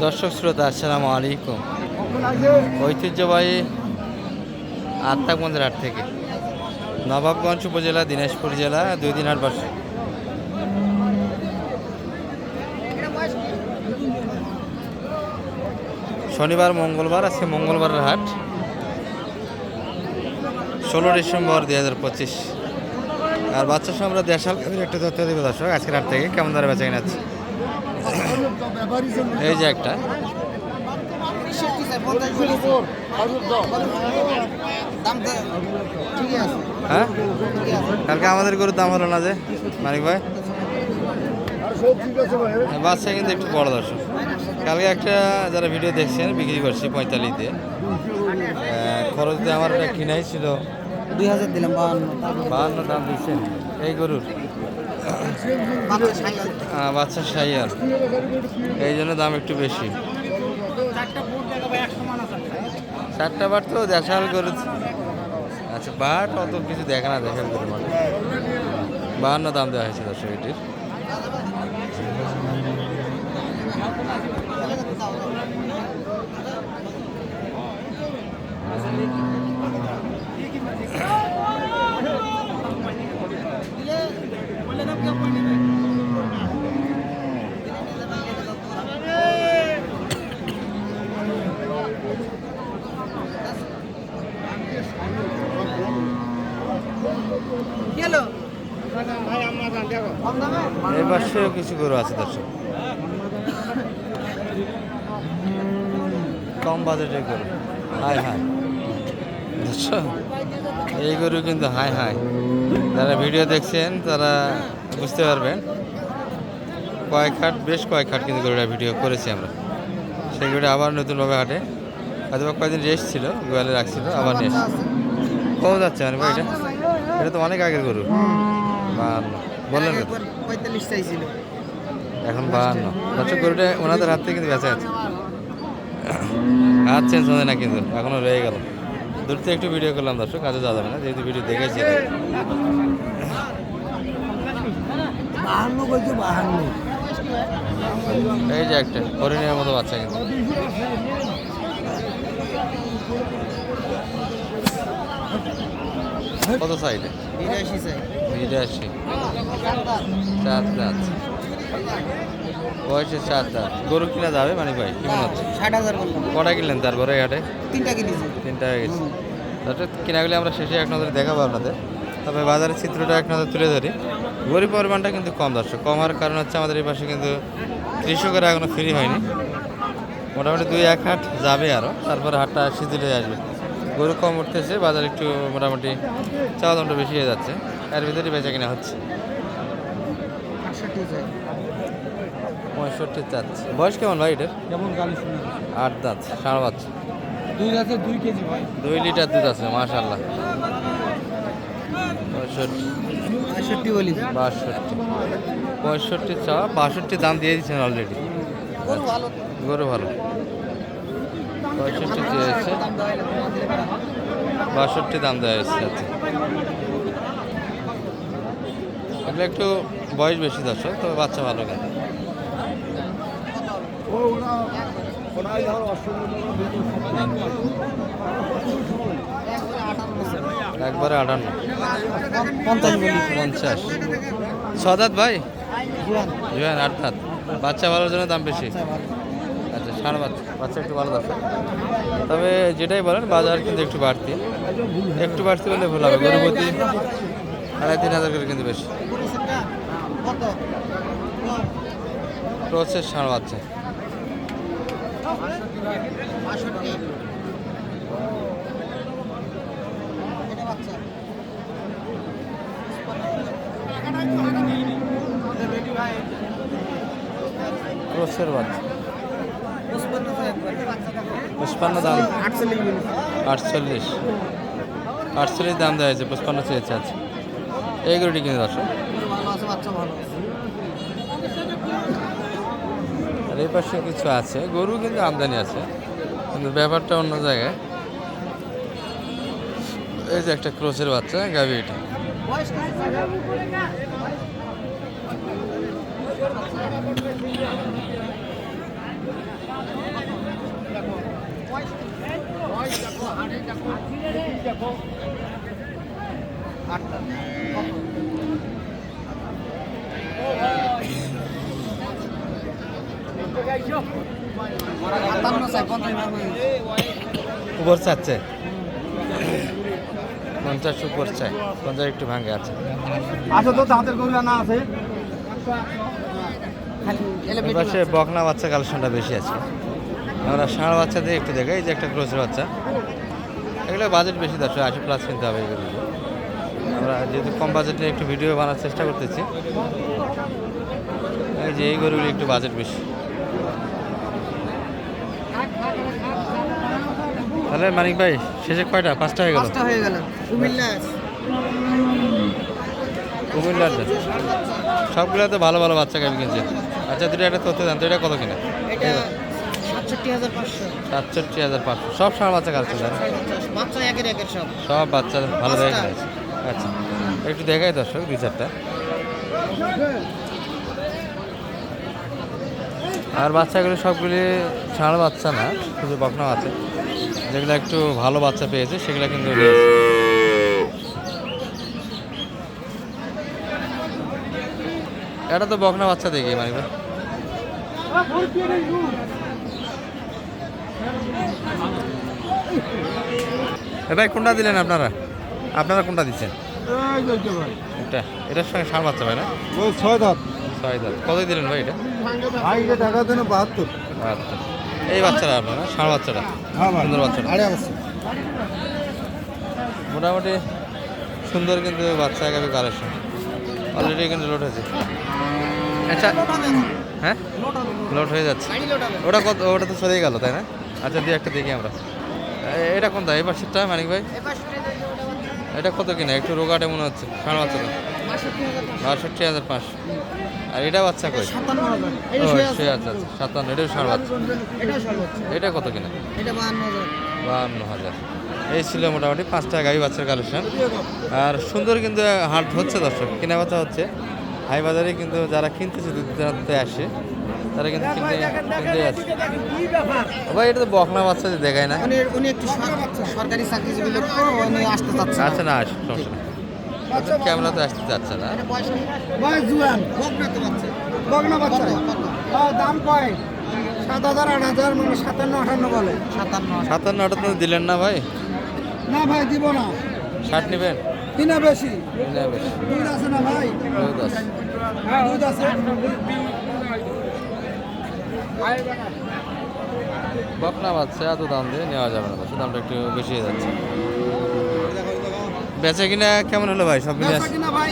দর্শক শ্রোতা আসসালামু আলাইকুম। ঐতিহ্যবাহী আত্মাগঞ্জের হাট থেকে নবাবগঞ্জ উপজেলা দিনাজপুর জেলা 2 দিন হাট বসে। শনিবার মঙ্গলবার, আজকে মঙ্গলবারের হাট 16 ডিসেম্বর 2025। আর বাচ্চার সঙ্গে আমরা দেশাল একটা তথ্য দেবো দর্শক আজকের হাট থেকে কেমন ধরে বেচা কিনা আছে। এই যে একটা হ্যাঁ, কালকে আমাদের গরুর দাম হলো না যে মানিক ভাই, বাচ্চা কিন্তু একটু বড় দর্শক। কালকে একটা যারা ভিডিও দেখছেন বিক্রি করছি 45 দিয়ে, খরচ দিয়ে আমার একটা কিনাই ছিল 2000 দিলাম। 52 দাম দিচ্ছেন এই গরুর, বাচ্চা সাইয়াল, এই জন্য দাম একটু বেশি। 4টা বার তো দেশাল গরু। আচ্ছা, বার অত কিছু দেখা না, দেখার গরু মানে 52 দাম দেওয়া হয়েছে দর্শক এটির। এই পাশেও কিছু গরু আছে দর্শক, কম বাজেটের গরু। হাই হাই দর্শক, এই গরু কিন্তু হাই হাই, যারা ভিডিও দেখছেন তারা বুঝতে পারবেন। বেশ কয়েক হাট কিন্তু গরুটা ভিডিও করেছি আমরা। সেই গরুটা আবার নতুনভাবে হাটে, হয়তো কয়েকদিন রেস্ট ছিল, গোয়ালে রাখছিল, আবার নিয়ে এসছে। কত যাচ্ছে মানে ভাই এটা তো অনেক আগের গরু। 52 বললেন কত? 45 চাইছিল, এখন 52। দর্শক গরুটা ওনাদের হাত থেকে কিন্তু বেঁচে আছে, হাত চেঞ্জ হয় না কিন্তু, এখনো রয়ে গেল। দূর থেকে একটু ভিডিও করলাম দর্শক, কাজে যাওয়া যাবে না যেহেতু ভিডিও দেখেছি। 52 এই যে একটা হরিণের মতো বাচ্চা কিন্তু, কত সাইডে? 82 চাই। 82, 4 দাঁত বয়সে, 4 দাঁত। গরু কিনা যাবে মানে ভাই, কি মনে হচ্ছে? 60,000 বললাম। কটা কিনলেন তারপরে এই হাটে? 3টা কিনেছি। 3টা হয়ে গেছে। তারপরে কিনাগুলি আমরা শেষে এক নজরে দেখাবো আপনাদের, তবে বাজারের চিত্রটা এক নজর তুলে ধরি। গরিব পরিমাণটা কিন্তু কম দর্শক, কম হওয়ার কারণ হচ্ছে আমাদের এই পাশে কিন্তু কৃষকেরা এখনো ফ্রি হয়নি। মোটামুটি 2-1 হাট যাবে আরও, তারপরে হাটটা শিথিল হয়ে আসবে। গরু কম উঠতেছে, বাজার একটু মোটামুটি চাওয়া দামটা বেশি হয়ে যাচ্ছে, এর ভিতরে বেচা কিনা হচ্ছে। 68 চাই। 65 চাচ্ছে। বয়স কেমন ভাই এটার? কেমন গালি শুনে? 8 দাঁত, ষাঁড় বাচ্চা। 2 আছে 2 কেজি ভাই। 2 লিটার দুধ আছে মাশাআল্লাহ। 65 65 বলি। 65 চাওয়া, 62 দাম দিয়ে দিচ্ছেন অলরেডি। গরু ভালো। গরু ভালো। 65 চেয়েছে, 62 দাম দেওয়া হয়েছে। আচ্ছা, এগুলো একটু বয়স বেশি দর্শক, তবে বাচ্চা ভালো কেন। একবারে 58, 50। 6 দাঁত ভাই, জুয়ান 8 দাঁত, বাচ্চা ভালোর জন্য দাম বেশি। আচ্ছা, ষাঁড় বাচ্চা একটু ভালো দর্শক, তবে যেটাই বলেন বাজার কিন্তু একটু বাড়তি বলে ভুল হবে। গরু প্রতি 2,500-3,000 করে কিন্তু বেশি। ক্রসের ষাঁড় বাচ্চা, ক্রসের বাচ্চা 55 দাম। 48 দাম দেওয়া হয়েছে, 55 চেয়েছে। আছে এই গরুটি কিন্তু দর্শক। আর এই পাশে কিছু আছে গরু কিন্তু আমদানি আছে, কিন্তু ব্যাপারটা অন্য জায়গায়। এই যে একটা ক্রসের বাচ্চা গাভী, এটা আটটা সাতান্ন চাই 50 উপর চাচ্ছে 50 উপর চাই 50 একটু ভাঙে আছে। আচ্ছা তো দাঁতের গরুলা না আছে এই পাশে বকনা বাচ্চা কালেকশনটা বেশি আছে। আমরা ষাঁড় বাচ্চা দিয়ে একটু দেখাই, এই যে একটা ক্রোসের বাচ্চা, এগুলো বাজেট বেশি 80+ কিনতে হবে এগুলো। আমরা যেহেতু কম বাজেটে একটু ভিডিও বানার চেষ্টা করতেছি, এই যে এই গরুগুলি একটু বাজেট বেশি। তাহলে মানিক ভাই শেষে কয়টা? 5টা হয়ে গেল। হয়ে গেল কুমিল্লার সবগুলো তো ভালো ভালো বাচ্চা গাবি কিনছে। আচ্ছা দুটো একটা তথ্য জানতো, এটা কত কিনে? 67,500। সব ষাঁড় বাচ্চা কালছে বাচ্চা একের সব সব বাচ্চা ভালো দেখে আছে। আচ্ছা একটু দেখাই দর্শক 2-4টা। আর বাচ্চাগুলো সবগুলি ষাঁড় বাচ্চা না, শুধু বকনা বাচ্চা। যেগুলো একটু ভালো বাচ্চা পেয়েছে সেগুলো কিন্তু রয়েছে। এটা তো বকনা বাচ্চা দেখি মানে ভাই কোনটা দিলেন আপনারা? আপনারা কোনটা দিচ্ছেন? এটা এটার সঙ্গে ষাঁড় বাচ্চা ভাই না? 6 দাঁত 6 দাঁত। কতই দিলেন ভাই এটা? ভাই এটা টাকা দেন 72 আচ্ছা এই বাচ্চাটা আপনারা ষাঁড় বাচ্চাটা সুন্দর বাচ্চাটা মোটামুটি সুন্দর, কিন্তু বাচ্চা এগাবি কালেকশন অলরেডি কিন্তু লোড হয়েছে। আচ্ছা হ্যাঁ লোড হয়ে যাচ্ছে। ওটা কত? ওটা তো চলেই গেল তাই না? আচ্ছা দিয়ে একটা দেখি আমরা। এটা কোনটা? এই পাশেরটা মানিক ভাই? এটা কত কিনা? একটু রোগাটে মনে হচ্ছে ষাঁড় বাচ্চাটা। 62,500। আর এটা বাচ্চা কই? 57,000। আচ্ছা 57। এটাও ষাঁড় বাচ্চা। এটা কত কিনা? 52,000। এই ছিল মোটামুটি 5টা গাভী বাচ্চার কালেকশন। আর সুন্দর কিন্তু হাট হচ্ছে দর্শক, কেনা বেচা হচ্ছে হাই বাজারে। কিন্তু যারা কিনতেছে দূরান্তে আসে তারা কিন্তু কিনতে আসে। ভাই এটা তো বকনা বাচ্চা দেখায় না। উনি একটু সরকারি চাকরিজীবী লোক তো উনি আসতে চাচ্ছে আচ্ছা না আসে সমস্যা নেই। আচ্ছা ক্যামেরা তো আসতে চাচ্ছে না। ভাই জুয়ান বকনা বাচ্চা দাম কয়? 7,000 8,000 মানে 57 58 বলে 57 ওটা তো দিলেন না ভাই? না ভাই দিব না। 60 নেবেন? কিনা বেশি কিনা বেশি। দুধ আছে না ভাই? দুধ আছে। হ্যাঁ দুধ আছে। বকনা বাচ্চা এত দাম দিয়ে নেওয়া যাবে না, দামটা একটু বেশি হয়ে যাচ্ছে। বেচা কিনা কেমন হলো ভাই সব মিলে? বেচা কিনা ভাই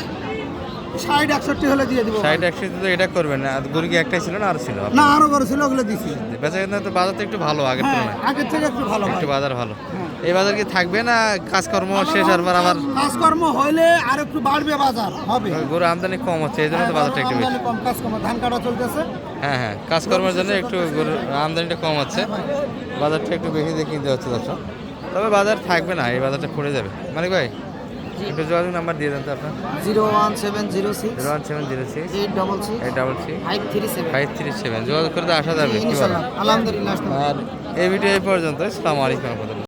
60 61 হলে দিয়ে দিব। 60 61 তো এটা করবেন না? গরু কি একটাই ছিল না আর ছিল? না আরো বড় ছিল, ওগুলো দিছি। বেচা কিনা তো বাজার তো একটু ভালো আগের তুলনায়। আগের থেকে একটু ভালো একটু ভাই। বাজার ভালো। এই বাজার কি থাকবে না কাজকর্ম শেষ আর পর আবার কাজকর্ম হইলে আর একটু বাড়বে, বাজার হবে। গরু আমদানি কম হচ্ছে এই জন্য তো বাজারটা একটু বেশি? আমদানি কম, কাজ কম, ধান কাটা চলতেছে। হ্যাঁ হ্যাঁ কাজকর্মের জন্য একটু গরুর আমদানিটা কম হচ্ছে, বাজারটা একটু বেশি দিয়ে কিনতে হচ্ছে দর্শক। তবে বাজার থাকবে না, এই বাজারটা পড়ে যাবে। মানিক ভাই একটু যোগাযোগ নাম্বার দিয়ে দেন তো আপনার। 01706 01706 866 866 537 537 যোগাযোগ করে তো আসা যাবে। কি বলেন? ইনশাআল্লাহ আলহামদুলিল্লাহ। আর এই ভিডিও এই পর্যন্ত। আসসালামু আলাইকুম।